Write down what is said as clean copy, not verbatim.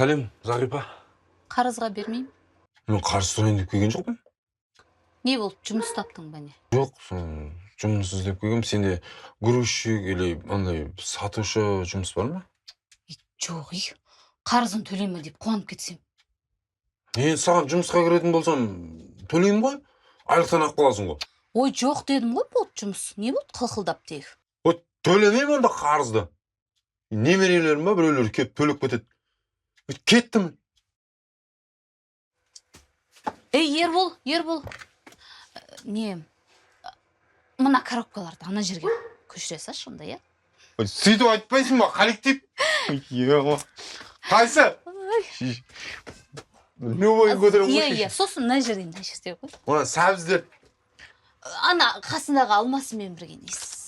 Сәлем, Зағипа. Қарызға бермеймін. Мен қарыз сұрайын деп келген жоқпын. Не болып жұмыс таптың ба не? Жоқ, жұмыс іздеп келгем. Сенде грузчик или андай сатушы жұмыс бар ма? Жоқ, қарызын төлейме деп қуанып кетсем. Саған жұмысқа кіретін болсам, төлеймін ғой. Айлықтан ақ қаласың ғой. Ой, жоқ дедім ғой, болды жұмыс. Не болды қылқылдап тегі? Төлемеймін онда қарызды. Немерелерім ба, біреулер кеп төлеп кетеді. Кеттім. Ербол. Мына коробкаларды ана жерге көшіре салшы онда, иә? Сөйтіп айтпайсың ба, коллектив? Қайсы? Любой көтеріп қойшы. Иә, сосын мына жерде қой. Ona сәбіздер. Ана қасындағы алмасымен бірге несі.